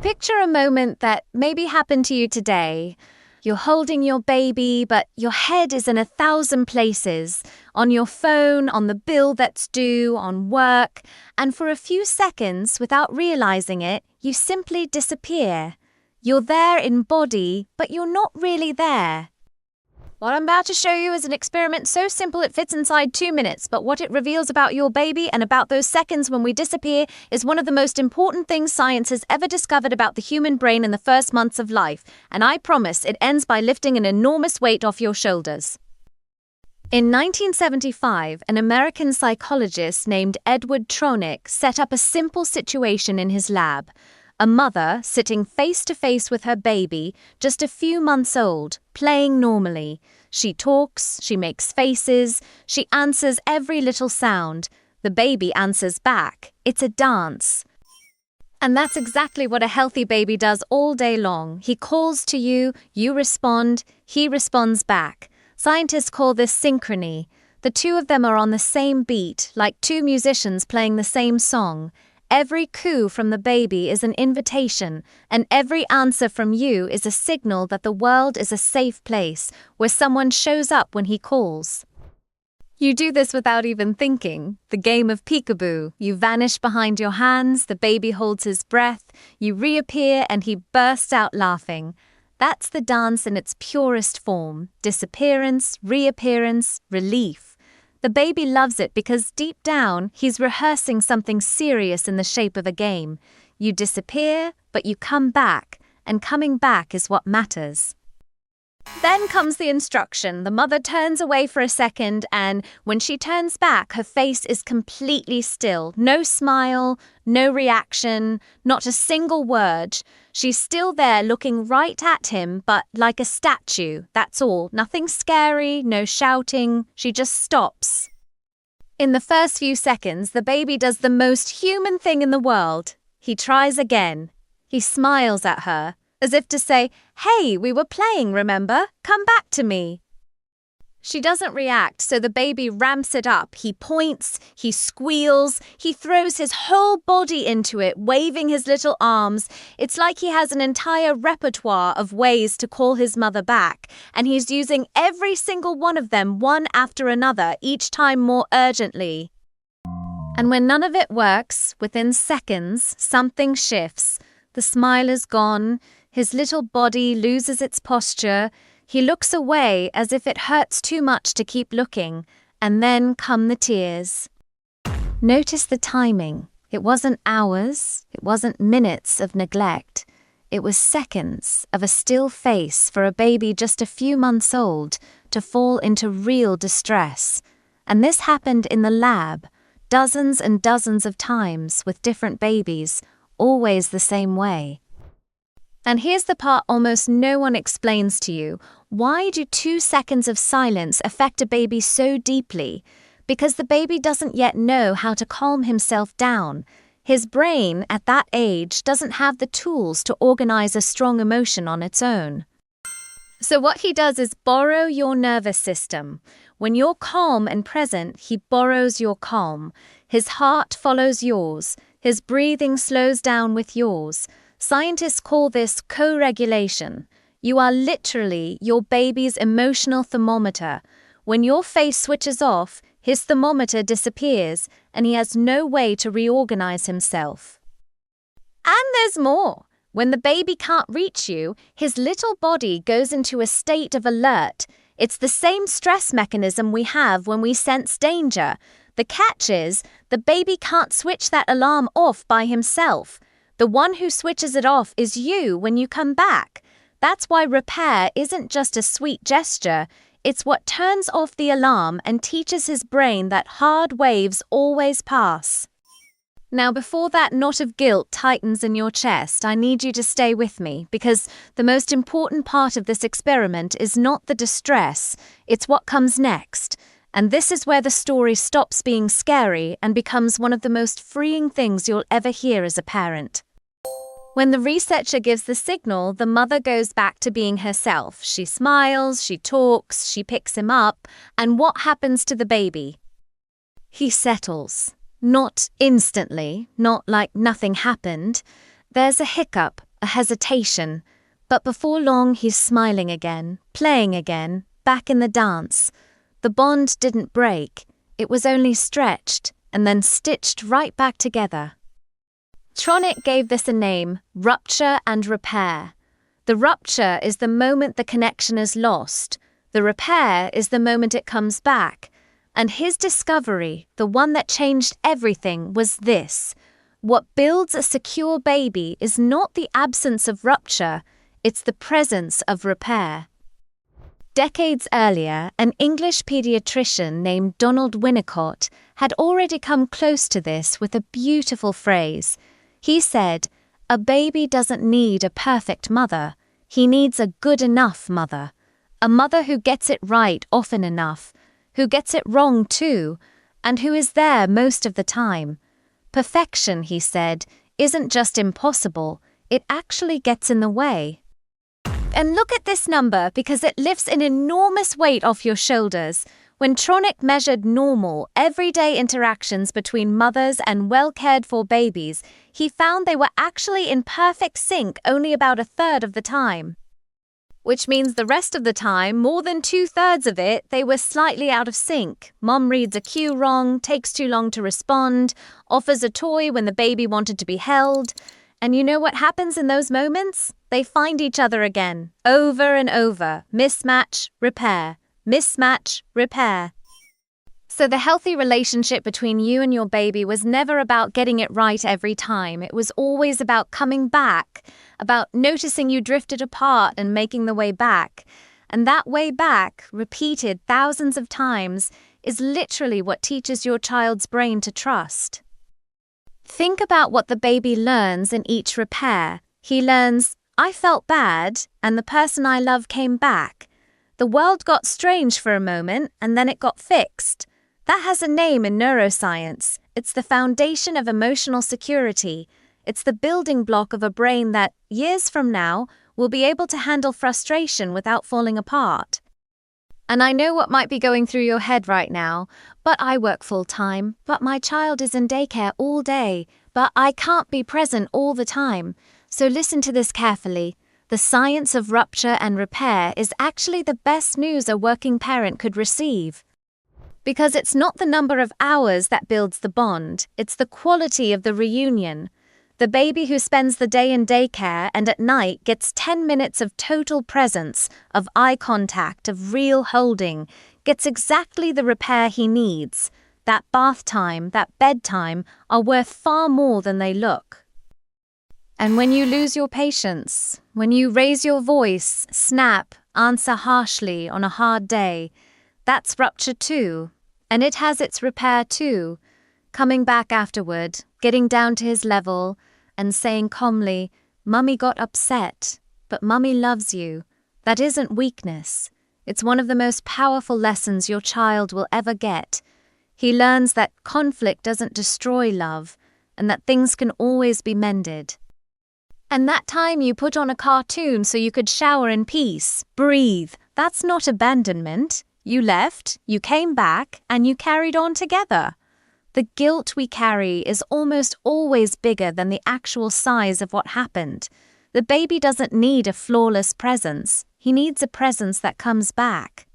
Picture a moment that maybe happened to you today. You're holding your baby, but your head is in 1,000 places. On your phone, on the bill that's due, on work. And for a few seconds, without realizing it, you simply disappear. You're there in body, but you're not really there. What I'm about to show you is an experiment so simple it fits inside 2 minutes, but what it reveals about your baby and about those seconds when we disappear is one of the most important things science has ever discovered about the human brain in the first months of life, and I promise it ends by lifting an enormous weight off your shoulders. In 1975, an American psychologist named Edward Tronick set up a simple situation in his lab. A mother sitting face-to-face with her baby, just a few months old, playing normally. She talks, she makes faces, she answers every little sound. The baby answers back. It's a dance. And that's exactly what a healthy baby does all day long. He calls to you, you respond, he responds back. Scientists call this synchrony. The two of them are on the same beat, like two musicians playing the same song. Every coo from the baby is an invitation, and every answer from you is a signal that the world is a safe place where someone shows up when he calls. You do this without even thinking. The game of peekaboo. You vanish behind your hands, the baby holds his breath, you reappear, and he bursts out laughing. That's the dance in its purest form. Disappearance, reappearance, relief. The baby loves it because deep down, he's rehearsing something serious in the shape of a game. You disappear, but you come back, and coming back is what matters. Then comes the instruction. The mother turns away for a second, and when she turns back, her face is completely still. No smile, no reaction, not a single word. She's still there looking right at him, but like a statue, that's all. Nothing scary, no shouting. She just stops. In the first few seconds, the baby does the most human thing in the world. He tries again. He smiles at her, as if to say, "Hey, we were playing, remember? Come back to me." She doesn't react, so the baby ramps it up. He points, he squeals, he throws his whole body into it, waving his little arms. It's like he has an entire repertoire of ways to call his mother back, and he's using every single one of them one after another, each time more urgently. And when none of it works, within seconds, something shifts. The smile is gone. His little body loses its posture. He looks away as if it hurts too much to keep looking, and then come the tears. Notice the timing. It wasn't hours, it wasn't minutes of neglect. It was seconds of a still face for a baby just a few months old to fall into real distress. And this happened in the lab, dozens and dozens of times with different babies, always the same way. And here's the part almost no one explains to you. Why do 2 seconds of silence affect a baby so deeply? Because the baby doesn't yet know how to calm himself down. His brain, at that age, doesn't have the tools to organize a strong emotion on its own. So what he does is borrow your nervous system. When you're calm and present, he borrows your calm. His heart follows yours. His breathing slows down with yours. Scientists call this co-regulation. You are literally your baby's emotional thermometer. When your face switches off, his thermometer disappears, and he has no way to reorganize himself. And there's more. When the baby can't reach you, his little body goes into a state of alert. It's the same stress mechanism we have when we sense danger. The catch is, the baby can't switch that alarm off by himself. The one who switches it off is you when you come back. That's why repair isn't just a sweet gesture. It's what turns off the alarm and teaches his brain that hard waves always pass. Now, before that knot of guilt tightens in your chest, I need you to stay with me, because the most important part of this experiment is not the distress, it's what comes next. And this is where the story stops being scary and becomes one of the most freeing things you'll ever hear as a parent. When the researcher gives the signal, the mother goes back to being herself. She smiles, she talks, she picks him up, and what happens to the baby? He settles. Not instantly, not like nothing happened. There's a hiccup, a hesitation. But before long, he's smiling again, playing again, back in the dance. The bond didn't break. It was only stretched and then stitched right back together. Tronick gave this a name, Rupture and Repair. The rupture is the moment the connection is lost. The repair is the moment it comes back. And his discovery, the one that changed everything, was this. What builds a secure baby is not the absence of rupture, it's the presence of repair. Decades earlier, an English pediatrician named Donald Winnicott had already come close to this with a beautiful phrase. He said, "A baby doesn't need a perfect mother. He needs a good enough mother. A mother who gets it right often enough, who gets it wrong too, and who is there most of the time. Perfection," he said, "isn't just impossible, it actually gets in the way." And look at this number because it lifts an enormous weight off your shoulders. When Tronick measured normal, everyday interactions between mothers and well-cared-for babies, he found they were actually in perfect sync only about a third of the time. Which means the rest of the time, more than 2/3 of it, they were slightly out of sync. Mom reads a cue wrong, takes too long to respond, offers a toy when the baby wanted to be held. And you know what happens in those moments? They find each other again, over and over. Mismatch, repair. Mismatch, repair. So the healthy relationship between you and your baby was never about getting it right every time. It was always about coming back, about noticing you drifted apart and making the way back. And that way back, repeated thousands of times, is literally what teaches your child's brain to trust. Think about what the baby learns in each repair. He learns, I felt bad, and the person I love came back. The world got strange for a moment, and then it got fixed. That has a name in neuroscience. It's the foundation of emotional security. It's the building block of a brain that, years from now, will be able to handle frustration without falling apart. And I know what might be going through your head right now, but I work full-time, but my child is in daycare all day, but I can't be present all the time. So listen to this carefully. The science of rupture and repair is actually the best news a working parent could receive. Because it's not the number of hours that builds the bond, it's the quality of the reunion. The baby who spends the day in daycare and at night gets 10 minutes of total presence, of eye contact, of real holding, gets exactly the repair he needs. That bath time, that bedtime are worth far more than they look. And when you lose your patience, when you raise your voice, snap, answer harshly on a hard day, that's rupture too. And it has its repair too. Coming back afterward, getting down to his level, and saying calmly, Mummy got upset, but Mummy loves you. That isn't weakness. It's one of the most powerful lessons your child will ever get. He learns that conflict doesn't destroy love, and that things can always be mended. And that time you put on a cartoon so you could shower in peace, breathe, that's not abandonment. You left, you came back, and you carried on together. The guilt we carry is almost always bigger than the actual size of what happened. The baby doesn't need a flawless presence. He needs a presence that comes back.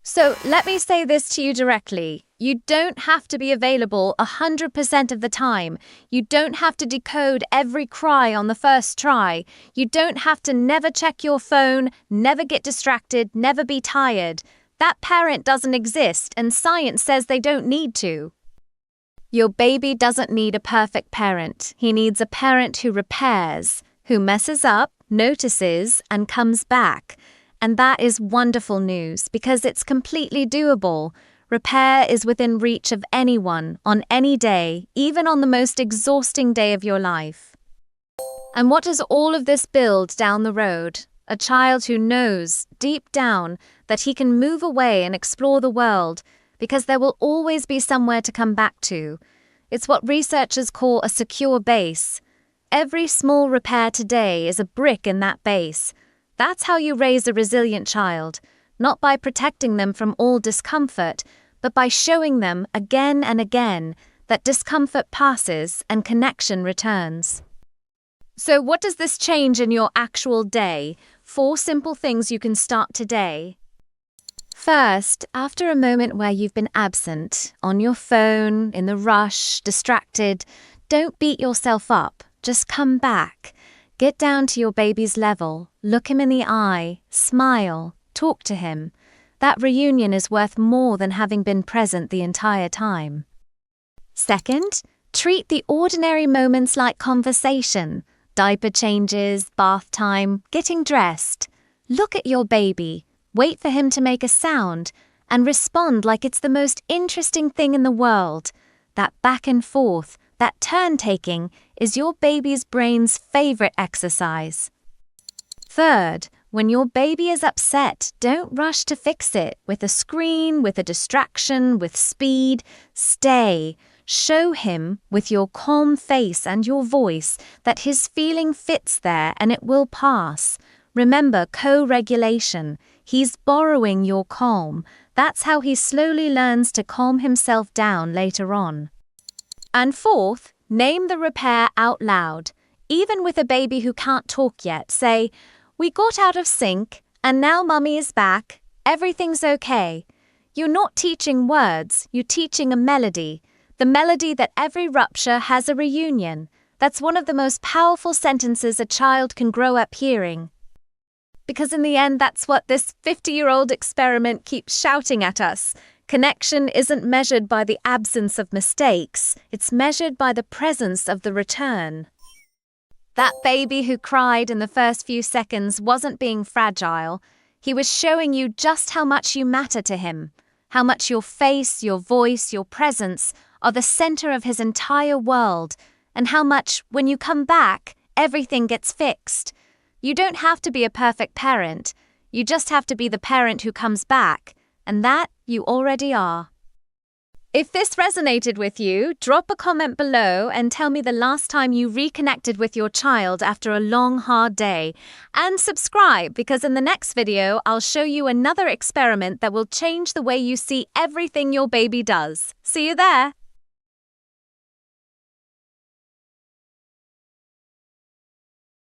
So let me say this to you directly. You don't have to be available 100% of the time. You don't have to decode every cry on the first try. You don't have to never check your phone, never get distracted, never be tired. That parent doesn't exist, and science says they don't need to. Your baby doesn't need a perfect parent. He needs a parent who repairs, who messes up, notices, and comes back. And that is wonderful news because it's completely doable. Repair is within reach of anyone, on any day, even on the most exhausting day of your life. And what does all of this build down the road? A child who knows, deep down, that he can move away and explore the world, because there will always be somewhere to come back to. It's what researchers call a secure base. Every small repair today is a brick in that base. That's how you raise a resilient child, not by protecting them from all discomfort, but by showing them again and again that discomfort passes and connection returns. So what does this change in your actual day? 4 simple things you can start today. First, after a moment where you've been absent, on your phone, in the rush, distracted, don't beat yourself up. Just come back. Get down to your baby's level, look him in the eye, smile, talk to him. That reunion is worth more than having been present the entire time. Second, treat the ordinary moments like conversation. Diaper changes, bath time, getting dressed. Look at your baby, wait for him to make a sound, and respond like it's the most interesting thing in the world. That back and forth, that turn-taking, is your baby's brain's favorite exercise. Third, when your baby is upset, don't rush to fix it with a screen, with a distraction, with speed. Stay. Show him, with your calm face and your voice, that his feeling fits there and it will pass. Remember co-regulation. He's borrowing your calm. That's how he slowly learns to calm himself down later on. And fourth, name the repair out loud. Even with a baby who can't talk yet, say, "We got out of sync, and now Mummy is back. Everything's okay." You're not teaching words, you're teaching a melody. The melody that every rupture has a reunion. That's one of the most powerful sentences a child can grow up hearing. Because in the end, that's what this 50-year-old experiment keeps shouting at us. Connection isn't measured by the absence of mistakes, it's measured by the presence of the return. That baby who cried in the first few seconds wasn't being fragile. He was showing you just how much you matter to him, how much your face, your voice, your presence are the center of his entire world, and how much, when you come back, everything gets fixed. You don't have to be a perfect parent. You just have to be the parent who comes back, and that you already are. If this resonated with you, drop a comment below and tell me the last time you reconnected with your child after a long, hard day. And subscribe, because in the next video, I'll show you another experiment that will change the way you see everything your baby does. See you there!